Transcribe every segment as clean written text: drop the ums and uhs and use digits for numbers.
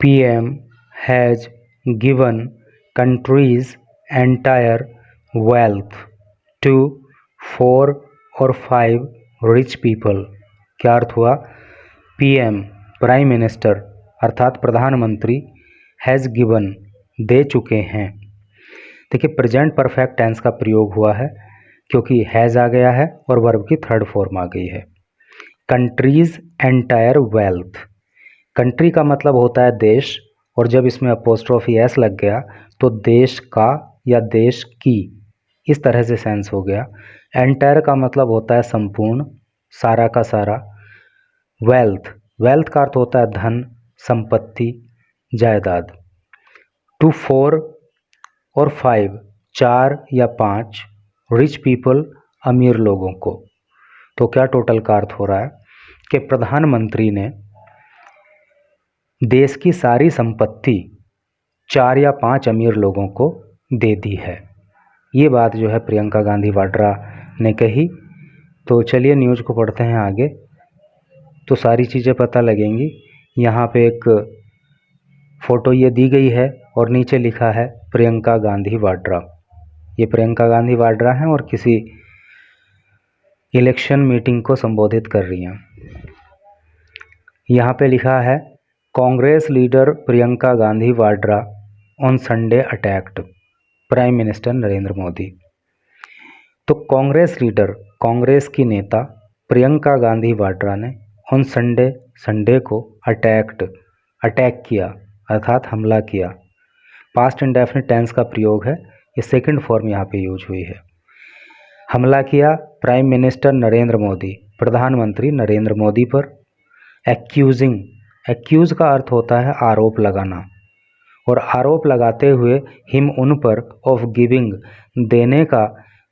PM has given country's entire wealth to 4 or 5 rich people। क्या अर्थ हुआ? PM prime minister अर्थात प्रधानमंत्री has given दे चुके हैं। देखिए प्रेजेंट परफेक्ट टेंस का प्रयोग हुआ है क्योंकि हैज़ आ गया है और वर्ब की थर्ड फॉर्म आ गई है। कंट्रीज एंटायर वेल्थ, कंट्री का मतलब होता है देश, और जब इसमें अपोस्ट्रोफी एस लग गया तो देश का या देश की इस तरह से सेंस हो गया। एंटायर का मतलब होता है संपूर्ण, सारा का सारा। वेल्थ, वेल्थ का अर्थ होता है धन, संपत्ति, जायदाद। टू 4 और 5, 4 या 5 रिच पीपल, अमीर लोगों को। तो क्या टोटल का अर्थ हो रहा है कि प्रधानमंत्री ने देश की सारी संपत्ति 4 या 5 अमीर लोगों को दे दी है। ये बात जो है प्रियंका गांधी वाड्रा ने कही। तो चलिए न्यूज़ को पढ़ते हैं आगे, तो सारी चीज़ें पता लगेंगी। यहाँ पे एक फ़ोटो ये दी गई है और नीचे लिखा है प्रियंका गांधी वाड्रा। ये प्रियंका गांधी वाड्रा हैं और किसी इलेक्शन मीटिंग को संबोधित कर रही हैं। यहाँ पे लिखा है Congress leader Priyanka Gandhi Vadra on Sunday attacked prime minister Narendra Modi. तो कांग्रेस लीडर, कांग्रेस की नेता प्रियंका गांधी वाड्रा ने ऑन संडे, संडे को अटैक किया अर्थात हमला किया। पास्ट इंडेफिनिट टेंस का प्रयोग है, ये सेकंड फॉर्म यहाँ पे यूज हुई है। हमला किया प्राइम मिनिस्टर नरेंद्र मोदी, प्रधानमंत्री नरेंद्र मोदी पर। एक्यूजिंग, एक्यूज का अर्थ होता है आरोप लगाना, और आरोप लगाते हुए हिम उन पर ऑफ गिविंग देने का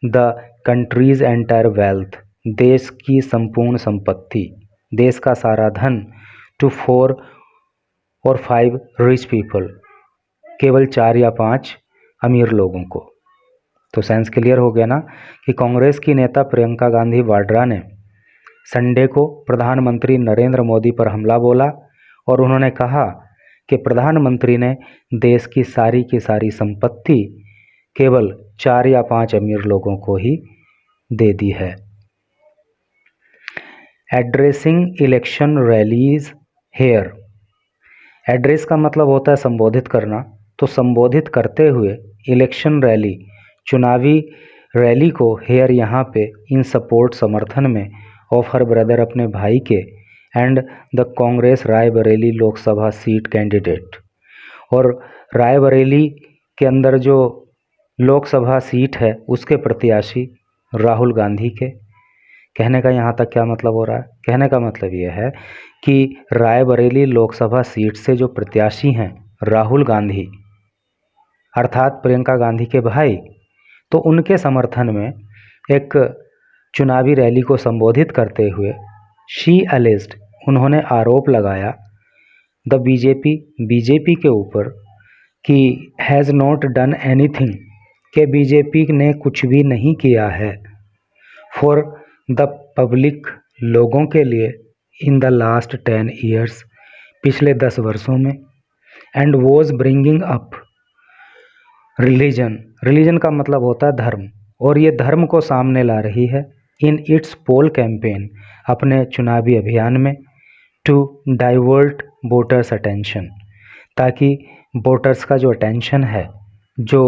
द कंट्रीज एंटायर वेल्थ देश की संपूर्ण संपत्ति, देश का सारा धन, टू 4 और 5 रिच पीपल, केवल 4 या 5 अमीर लोगों को। तो सेंस क्लियर हो गया ना कि कांग्रेस की नेता प्रियंका गांधी वाड्रा ने संडे को प्रधानमंत्री नरेंद्र मोदी पर हमला बोला और उन्होंने कहा कि प्रधानमंत्री ने देश की सारी संपत्ति केवल 4 या 5 अमीर लोगों को ही दे दी है। Addressing election rallies here, address का मतलब होता है संबोधित करना, तो संबोधित करते हुए इलेक्शन रैली, चुनावी रैली को हेयर यहाँ पे इन सपोर्ट समर्थन में ऑफ हर ब्रदर अपने भाई के and the Congress Raebareli Lok Sabha seat candidate, और रायबरेली के अंदर जो लोकसभा सीट है उसके प्रत्याशी राहुल गांधी के। कहने का यहाँ तक क्या मतलब हो रहा है? कहने का मतलब ये है कि रायबरेली लोकसभा सीट से जो प्रत्याशी हैं राहुल गांधी अर्थात प्रियंका गांधी के भाई, तो उनके समर्थन में एक चुनावी रैली को संबोधित करते हुए शी अलेज्ड, उन्होंने आरोप लगाया द बीजेपी के ऊपर कि हैज़ नॉट डन एनीथिंग, के बीजेपी ने कुछ भी नहीं किया है फॉर द पब्लिक, लोगों के लिए, इन द लास्ट 10 ईयर्स, पिछले 10 वर्षों में, and was bringing up religion, religion का मतलब होता है धर्म, और ये धर्म को सामने ला रही है इन इट्स पोल कैंपेन, अपने चुनावी अभियान में, टू डाइवर्ट वोटर्स अटेंशन, ताकि वोटर्स का जो अटेंशन है, जो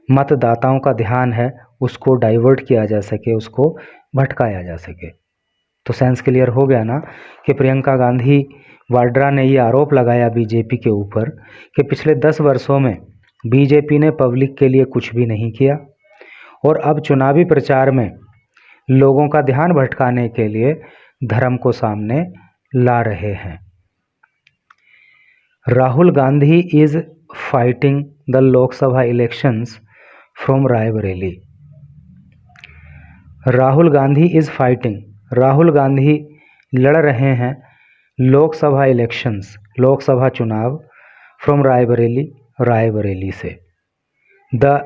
मतदाताओं का ध्यान है, उसको डाइवर्ट किया जा सके, उसको भटकाया जा सके। तो सेंस क्लियर हो गया ना कि प्रियंका गांधी वाड्रा ने ये आरोप लगाया बीजेपी के ऊपर कि पिछले 10 वर्षों में बीजेपी ने पब्लिक के लिए कुछ भी नहीं किया, और अब चुनावी प्रचार में लोगों का ध्यान भटकाने के लिए धर्म को सामने ला रहे हैं। Rahul Gandhi is fighting the Lok Sabha elections from Raebareli, Rahul Gandhi is fighting, Rahul Gandhi लड़ रहे हैं लोकसभा इलेक्शंस, लोकसभा चुनाव, फ्रॉम रायबरेली, रायबरेली से, the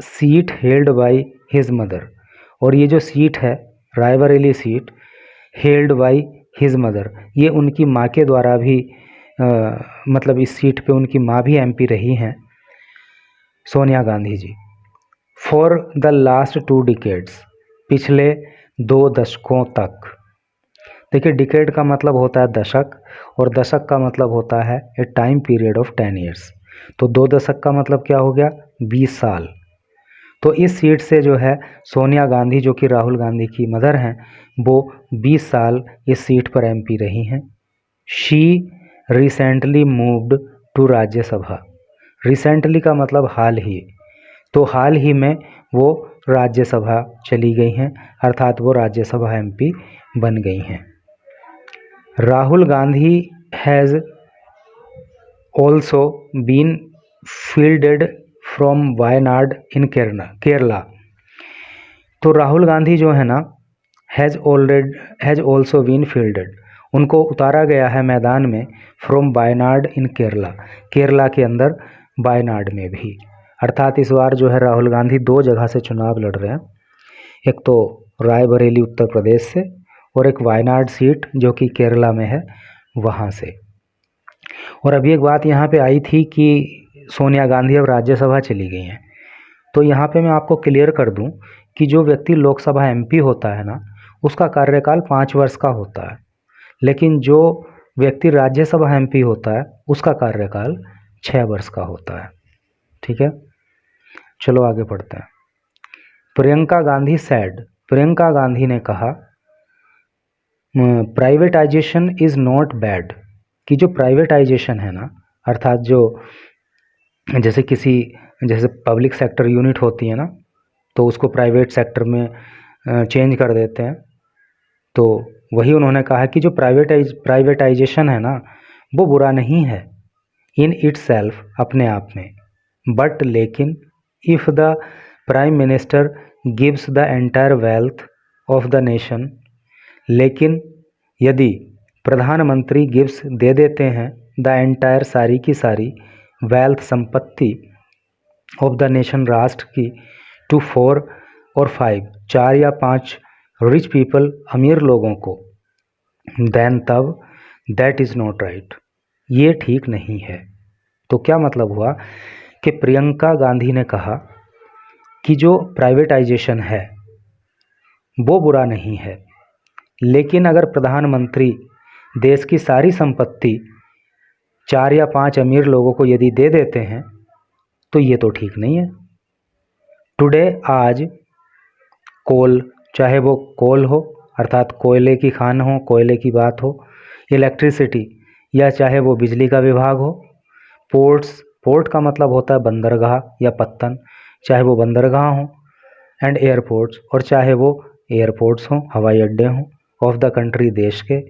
seat held by his mother, और ये जो सीट है Raebareli seat, held by his mother, ये उनकी माँ के द्वारा भी मतलब इस सीट पे उनकी माँ भी एमपी रही हैं, Sonia Gandhi ji. For the last 2 decades, पिछले 2 दशकों तक। देखिए, डिकेड का मतलब होता है दशक, और दशक का मतलब होता है ए टाइम पीरियड ऑफ 10 ईयर्स। तो 2 दशक का मतलब क्या हो गया, 20 साल। तो इस सीट से जो है सोनिया गांधी, जो कि राहुल गांधी की मदर हैं, वो 20 साल इस सीट पर एमपी रही हैं। She recently moved to Rajya Sabha. Recently का मतलब हाल ही, तो हाल ही में वो राज्यसभा चली गई हैं, अर्थात वो राज्यसभा एमपी बन गई हैं। Rahul Gandhi has also been fielded from Wayanad in Kerala. तो राहुल गांधी जो है ना, हैज़ ऑल्सो बीन फील्डेड, उनको उतारा गया है मैदान में, फ्रॉम वायनाड इन केरला, केरला के अंदर वायनाड में भी। अर्थात इस बार जो है राहुल गांधी 2 जगह से चुनाव लड़ रहे हैं, एक तो रायबरेली उत्तर प्रदेश से, और एक वायनाड सीट जो कि केरला में है, वहाँ से। और अभी एक बात यहाँ पे आई थी कि सोनिया गांधी अब राज्यसभा चली गई हैं। तो यहाँ पे मैं आपको क्लियर कर दूं कि जो व्यक्ति लोकसभा एमपी होता है ना, उसका कार्यकाल 5 वर्ष का होता है, लेकिन जो व्यक्ति राज्यसभा एमपी होता है उसका कार्यकाल 6 वर्ष का होता है। ठीक है, चलो आगे पढ़ते हैं। प्रियंका गांधी सैड, प्रियंका गांधी ने कहा, प्राइवेटाइजेशन इज़ नॉट बैड, कि जो प्राइवेटाइजेशन है ना, अर्थात जो जैसे पब्लिक सेक्टर यूनिट होती है ना, तो उसको प्राइवेट सेक्टर में चेंज कर देते हैं। तो वही उन्होंने कहा कि जो प्राइवेटाइजेशन है ना, वो बुरा नहीं है इन इटसेल्फ, अपने आप में, बट लेकिन if the prime minister gives the entire wealth of the nation, लेकिन यदि प्रधानमंत्री गिव्स दे देते हैं द एंटायर, सारी की सारी, वेल्थ, संपत्ति, ऑफ द नेशन, राष्ट्र की, टू 4 और 5, 4 या 5 रिच पीपल, अमीर लोगों को, देन तब दैट इज़ नॉट राइट, ये ठीक नहीं है। तो क्या मतलब हुआ कि प्रियंका गांधी ने कहा कि जो प्राइवेटाइजेशन है वो बुरा नहीं है, लेकिन अगर प्रधानमंत्री देश की सारी संपत्ति 4 या 5 अमीर लोगों को यदि दे देते हैं तो ये तो ठीक नहीं है। टुडे, आज, कोल, चाहे वो कोल हो अर्थात कोयले की खान हो, कोयले की बात हो, इलेक्ट्रिसिटी या चाहे वो बिजली का विभाग हो, पोर्ट्स, पोर्ट का मतलब होता है बंदरगाह या पत्तन, चाहे वो बंदरगाह हो, एंड एयरपोर्ट्स, और चाहे वो एयरपोर्ट्स हों, हवाई अड्डे हों, ऑफ द कंट्री, देश के,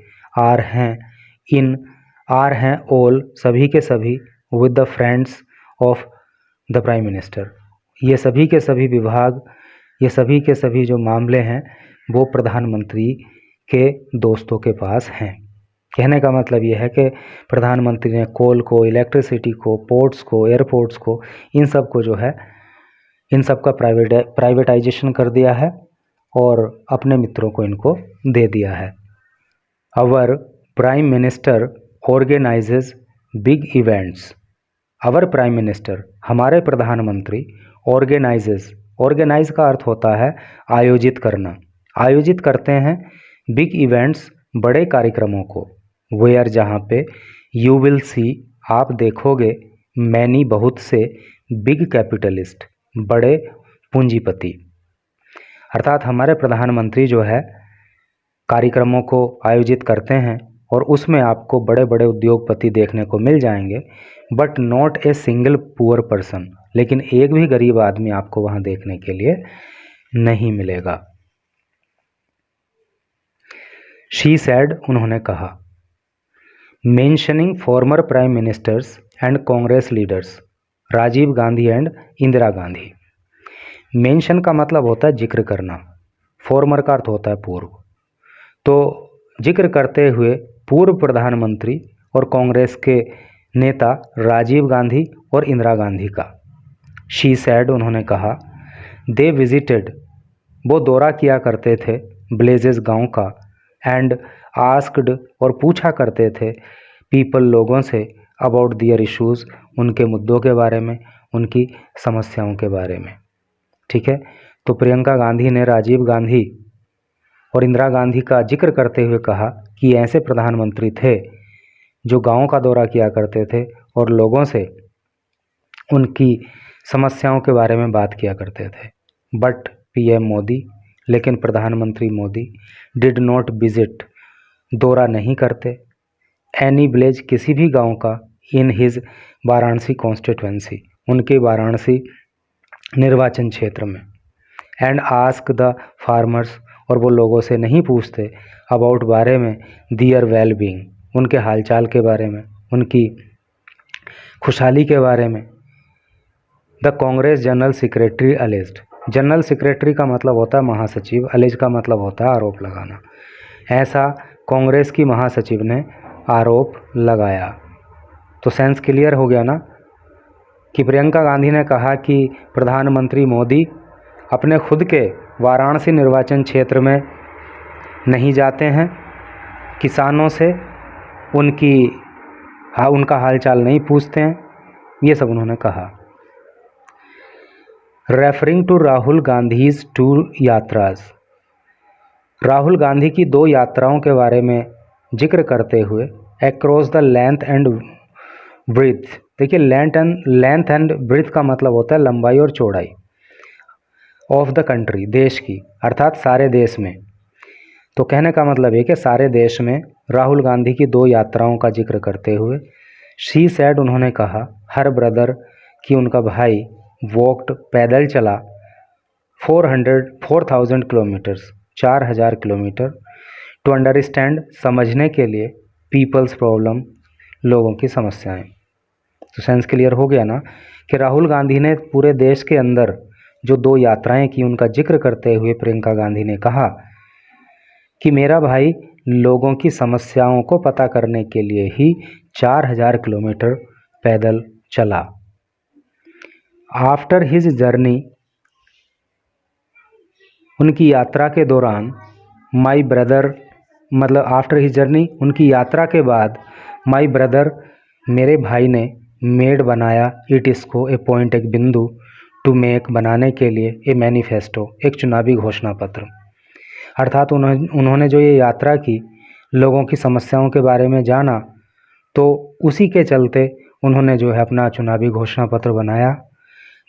आर हैं ऑल, सभी के सभी, with the friends of the prime minister, ये सभी के सभी विभाग, ये सभी के सभी जो मामले हैं वो प्रधानमंत्री के दोस्तों के पास हैं। कहने का मतलब ये है कि प्रधानमंत्री ने कोल को, इलेक्ट्रिसिटी को, पोर्ट्स को, एयरपोर्ट्स को, इन सब को जो है, इन सब का प्राइवेटाइजेशन कर दिया है और अपने मित्रों को इनको दे दिया है। Our prime minister organises big events, our prime minister, हमारे प्रधानमंत्री, ऑर्गेनाइज का अर्थ होता है आयोजित करना, आयोजित करते हैं बिग इवेंट्स, बड़े कार्यक्रमों को, वेयर, जहाँ पे, यू विल सी, आप देखोगे, मैनी, बहुत से, बिग कैपिटलिस्ट, बड़े पूंजीपति। अर्थात हमारे प्रधानमंत्री जो है कार्यक्रमों को आयोजित करते हैं और उसमें आपको बड़े बड़े उद्योगपति देखने को मिल जाएंगे, but not a single poor person, लेकिन एक भी गरीब आदमी आपको वहाँ देखने के लिए नहीं मिलेगा। शी सैड, उन्होंने कहा, mentioning former prime ministers and Congress leaders Rajiv Gandhi and Indira Gandhi. Mention का मतलब होता है जिक्र करना, फॉर्मर का अर्थ होता है पूर्व, तो जिक्र करते हुए पूर्व प्रधानमंत्री और कांग्रेस के नेता राजीव गांधी और इंदिरा गांधी का। शी सैड, उन्होंने कहा, दे विजिटेड, वो दौरा किया करते थे ब्लेजेस गांव का, एंड आस्क्ड, और पूछा करते थे, पीपल लोगों से, अबाउट दियर इश्यूज़ उनके मुद्दों के बारे में, उनकी समस्याओं के बारे में। ठीक है, तो प्रियंका गांधी ने राजीव गांधी और इंदिरा गांधी का जिक्र करते हुए कहा कि ऐसे प्रधानमंत्री थे जो गांवों का दौरा किया करते थे और लोगों से उनकी समस्याओं के बारे में बात किया करते थे। बट पीएम मोदी, लेकिन प्रधानमंत्री मोदी डिड नॉट विजिट, दौरा नहीं करते, एनी विलेज, किसी भी गांव का, इन हिज वाराणसी कॉन्स्टिट्यूएंसी, उनके वाराणसी निर्वाचन क्षेत्र में, एंड आस्क द फार्मर्स, और वो लोगों से नहीं पूछते, अबाउट, बारे में, दियर वेल बीइंग, उनके हालचाल के बारे में, उनकी खुशहाली के बारे में। The Congress general secretary alleged, general secretary का मतलब होता है महासचिव, अलेज का मतलब होता है आरोप लगाना। ऐसा कांग्रेस की महासचिव ने आरोप लगाया। तो सेंस क्लियर हो गया ना कि प्रियंका गांधी ने कहा कि प्रधानमंत्री मोदी अपने खुद के वाराणसी निर्वाचन क्षेत्र में नहीं जाते हैं, किसानों से उनका हालचाल नहीं पूछते हैं, ये सब उन्होंने कहा। रेफरिंग टू राहुल गांधीज 2 यात्राज, राहुल गांधी की 2 यात्राओं के बारे में जिक्र करते हुए, across the length and breadth, देखिए लेंथ एंड ब्रीथ का मतलब होता है लंबाई और चौड़ाई, ऑफ द कंट्री, देश की, अर्थात सारे देश में। तो कहने का मतलब है कि सारे देश में राहुल गांधी की 2 यात्राओं का जिक्र करते हुए, शी सैड, उन्होंने कहा, हर ब्रदर, कि उनका भाई, वॉक्ड, पैदल चला, 4,000 किलोमीटर्स, 4,000 किलोमीटर, टू अंडरस्टैंड, समझने के लिए, पीपल्स प्रॉब्लम, लोगों की समस्याएं। तो सेंस क्लियर हो गया ना कि राहुल गांधी ने पूरे देश के अंदर जो 2 यात्राएं की, उनका जिक्र करते हुए प्रियंका गांधी ने कहा कि मेरा भाई लोगों की समस्याओं को पता करने के लिए ही 4,000 किलोमीटर पैदल चला। आफ्टर हिज जर्नी, उनकी यात्रा के दौरान, माई ब्रदर, मतलब आफ्टर हिज जर्नी, उनकी यात्रा के बाद, माई ब्रदर, मेरे भाई ने, मेड, बनाया, इट, इसको, ए पॉइंट, एक बिंदु, टू मेक, बनाने के लिए, ए मैनिफेस्टो, एक चुनावी घोषणा पत्र। अर्थात उन्होंने जो ये यात्रा की, लोगों की समस्याओं के बारे में जाना, तो उसी के चलते उन्होंने जो है अपना चुनावी घोषणा पत्र बनाया।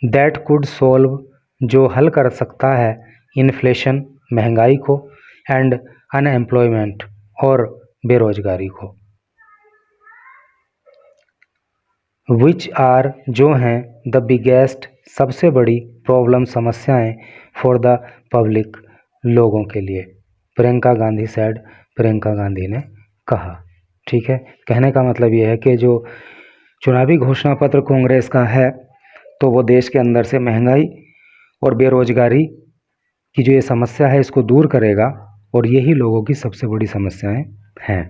दैट कुड सोल्व, जो हल कर सकता है, इन्फ्लेशन, महंगाई को, एंड अनएम्प्लॉयमेंट, और बेरोजगारी को। विच आर, जो हैं, द बिगेस्ट, सबसे बड़ी, प्रॉब्लम, समस्याएं, फॉर द पब्लिक, लोगों के लिए, प्रियंका गांधी सैड, प्रियंका गांधी ने कहा। ठीक है, कहने का मतलब ये है कि जो चुनावी घोषणा पत्र कांग्रेस का है, तो वो देश के अंदर से महंगाई और बेरोजगारी की जो ये समस्या है, इसको दूर करेगा, और यही लोगों की सबसे बड़ी समस्याएं हैं।